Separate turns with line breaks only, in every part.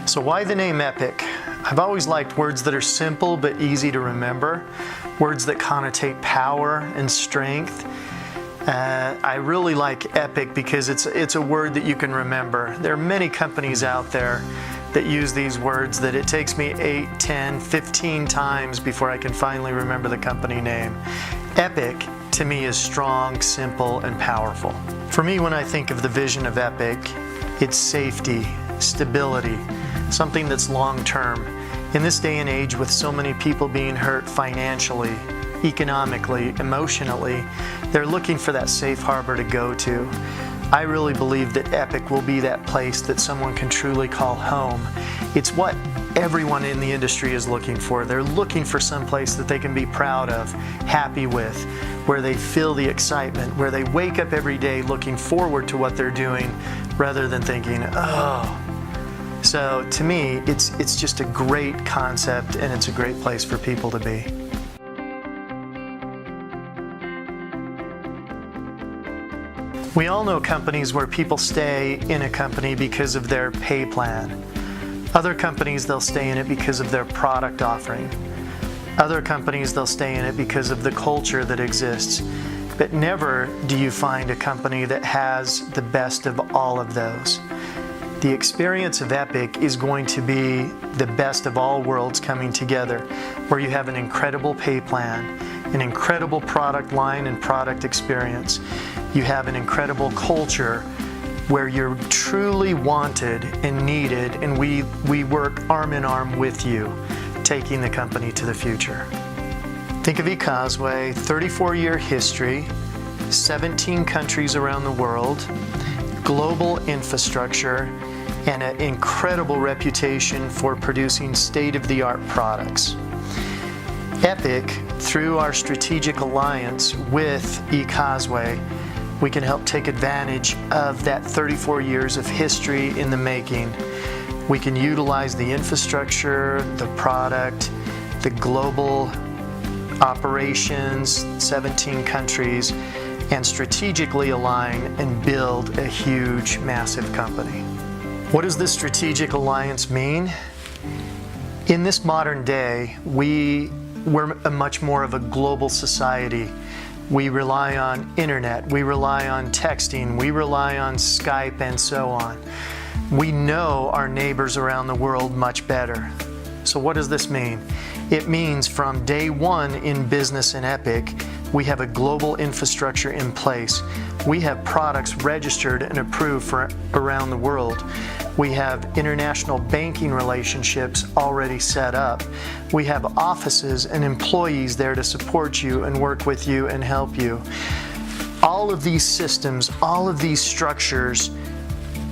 So why the name Epic? I've always liked words that are simple but easy to remember, words that connotate power and strength. I really like Epic because it's a word that you can remember. There are many companies out there that use these words that it takes me 8, 10, 15 times before I can finally remember the company name. Epic, to me, is strong, simple, and powerful. For me, when I think of the vision of Epic, it's safety, stability, something that's long-term. In this day and age, with so many people being hurt financially, economically, emotionally, they're looking for that safe harbor to go to. I really believe that Epic will be that place that someone can truly call home. It's what everyone in the industry is looking for. They're looking for some place that they can be proud of, happy with, where they feel the excitement, where they wake up every day looking forward to what they're doing rather than thinking, oh. So to me, it's just a great concept, and it's a great place for people to be. We all know companies where people stay in a company because of their pay plan. Other companies, they'll stay in it because of their product offering. Other companies, they'll stay in it because of the culture that exists. But never do you find a company that has the best of all of those. The experience of Epic is going to be the best of all worlds coming together, where you have an incredible pay plan, an incredible product line and product experience. You have an incredible culture where you're truly wanted and needed, and we work arm in arm with you, taking the company to the future. Think of eCauseway, 34-year history, 17 countries around the world, global infrastructure, and an incredible reputation for producing state-of-the-art products. Epic, through our strategic alliance with eCauseway, we can help take advantage of that 34 years of history in the making. We can utilize the infrastructure, the product, the global operations, 17 countries, and strategically align and build a huge, massive company. What does this strategic alliance mean? In this modern day, we're a much more of a global society. We rely on internet, we rely on texting, we rely on Skype, and so on. We know our neighbors around the world much better. So what does this mean? It means from day one in business in Epic, we have a global infrastructure in place. We have products registered and approved for around the world. We have international banking relationships already set up. We have offices and employees there to support you and work with you and help you. All of these systems, all of these structures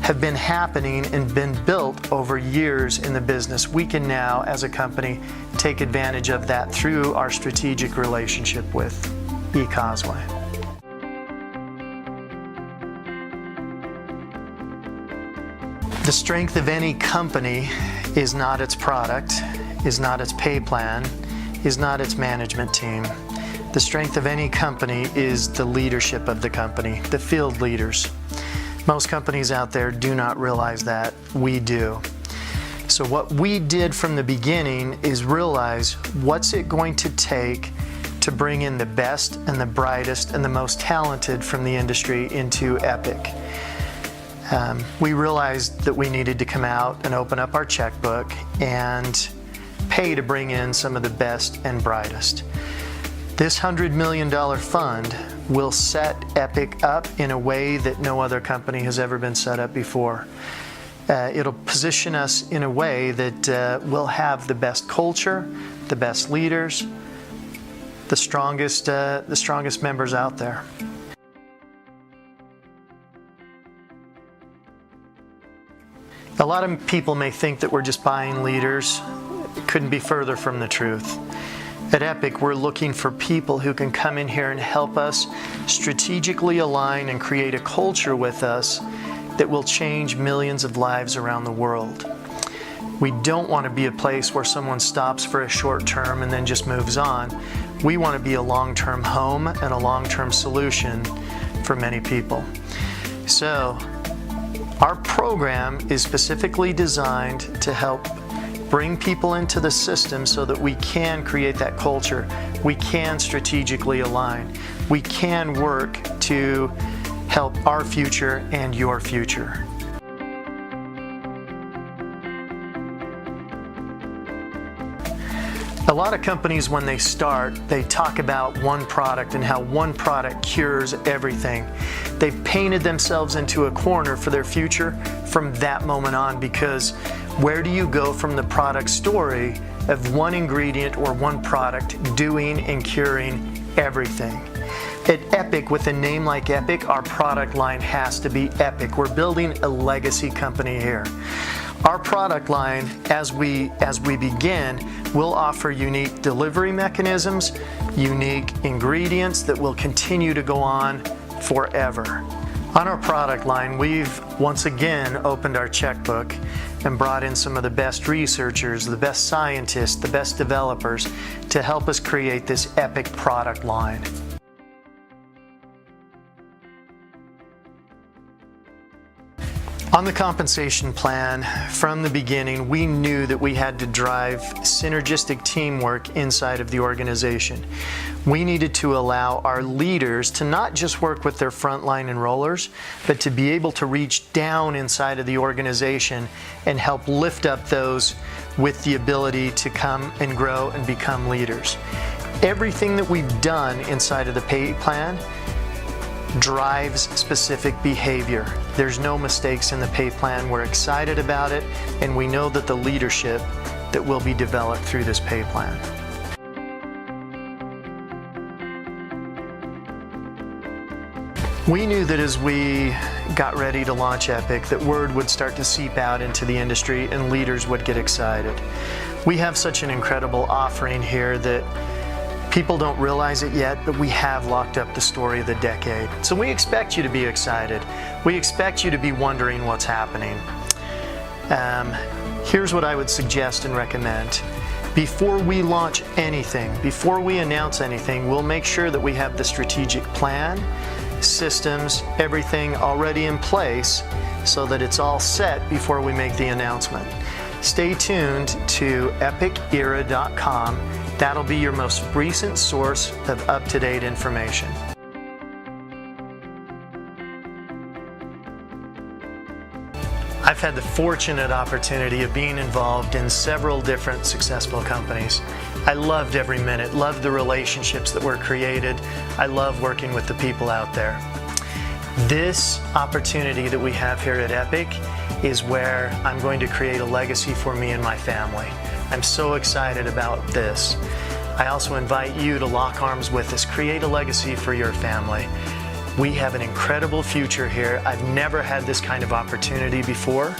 have been happening and been built over years in the business. We can now, as a company, take advantage of that through our strategic relationship with eCauseway. The strength of any company is not its product, is not its pay plan, is not its management team. The strength of any company is the leadership of the company, the field leaders. Most companies out there do not realize that. We do. So what we did from the beginning is realize what's it going to take to bring in the best and the brightest and the most talented from the industry into Epic. We realized that we needed to come out and open up our checkbook and pay to bring in some of the best and brightest. This $100 million fund will set Epic up in a way that no other company has ever been set up before. It'll position us in a way that we'll have the best culture, the best leaders, the strongest members out there. A lot of people may think that we're just buying leaders. It couldn't be further from the truth. At Epic, we're looking for people who can come in here and help us strategically align and create a culture with us that will change millions of lives around the world. We don't want to be a place where someone stops for a short term and then just moves on. We want to be a long-term home and a long-term solution for many people. So, Our program is specifically designed to help bring people into the system so that we can create that culture. We can strategically align. We can work to help our future and your future. A lot of companies, when they start, they talk about one product and how one product cures everything. They've painted themselves into a corner for their future from that moment on, because where do you go from the product story of one ingredient or one product doing and curing everything? At Epic, with a name like Epic, our product line has to be epic. We're building a legacy company here. Our product line, as we begin, will offer unique delivery mechanisms, unique ingredients that will continue to go on forever. On our product line, we've once again opened our checkbook and brought in some of the best researchers, the best scientists, the best developers to help us create this epic product line. On the compensation plan, from the beginning, we knew that we had to drive synergistic teamwork inside of the organization. We needed to allow our leaders to not just work with their frontline enrollers, but to be able to reach down inside of the organization and help lift up those with the ability to come and grow and become leaders. Everything that we've done inside of the pay plan drives specific behavior. There's no mistakes in the pay plan. We're excited about it, and we know that the leadership that will be developed through this pay plan. We knew that as we got ready to launch Epic, that word would start to seep out into the industry and leaders would get excited. We have such an incredible offering here that people don't realize it yet, but we have locked up the story of the decade. So we expect you to be excited. We expect you to be wondering what's happening. Here's what I would suggest and recommend. Before we launch anything, before we announce anything, we'll make sure that we have the strategic plan, systems, everything already in place so that it's all set before we make the announcement. Stay tuned to epicera.com. That'll be your most recent source of up-to-date information. I've had the fortunate opportunity of being involved in several different successful companies. I loved every minute, loved the relationships that were created. I love working with the people out there. This opportunity that we have here at Epic is where I'm going to create a legacy for me and my family. I'm so excited about this. I also invite you to lock arms with us, create a legacy for your family. We have an incredible future here. I've never had this kind of opportunity before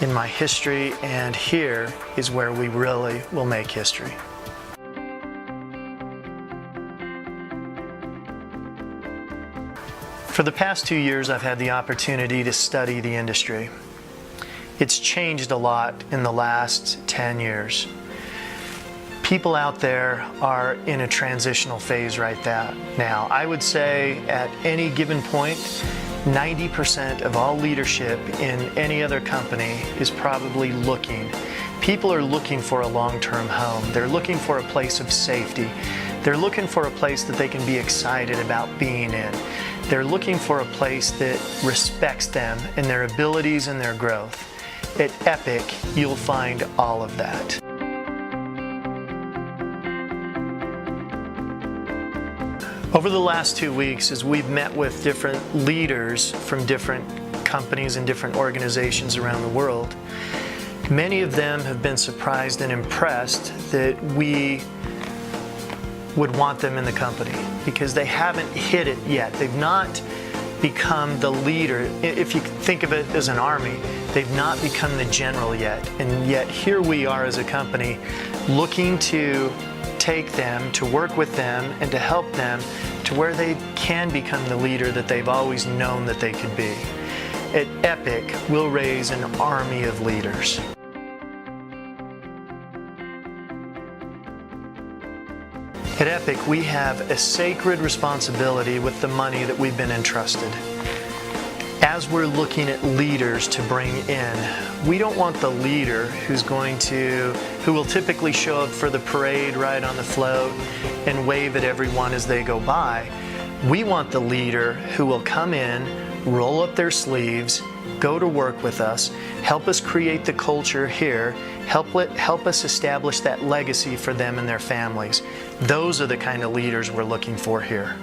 in my history, and here is where we really will make history. For the past 2 years, I've had the opportunity to study the industry. It's changed a lot in the last 10 years. People out there are in a transitional phase right now. I would say at any given point, 90% of all leadership in any other company is probably looking. People are looking for a long-term home. They're looking for a place of safety. They're looking for a place that they can be excited about being in. They're looking for a place that respects them and their abilities and their growth. At Epic, you'll find all of that. Over the last 2 weeks, as we've met with different leaders from different companies and different organizations around the world, many of them have been surprised and impressed that we would want them in the company because they haven't hit it yet. They've not become the leader. If you think of it as an army, they've not become the general yet. And yet here we are as a company looking to take them, to work with them, and to help them to where they can become the leader that they've always known that they could be. At Epic, we'll raise an army of leaders. At Epic, we have a sacred responsibility with the money that we've been entrusted. As we're looking at leaders to bring in, we don't want the leader who will typically show up for the parade right on the float and wave at everyone as they go by. We want the leader who will come in, roll up their sleeves, go to work with us, help us create the culture here, help us establish that legacy for them and their families. Those are the kind of leaders we're looking for here.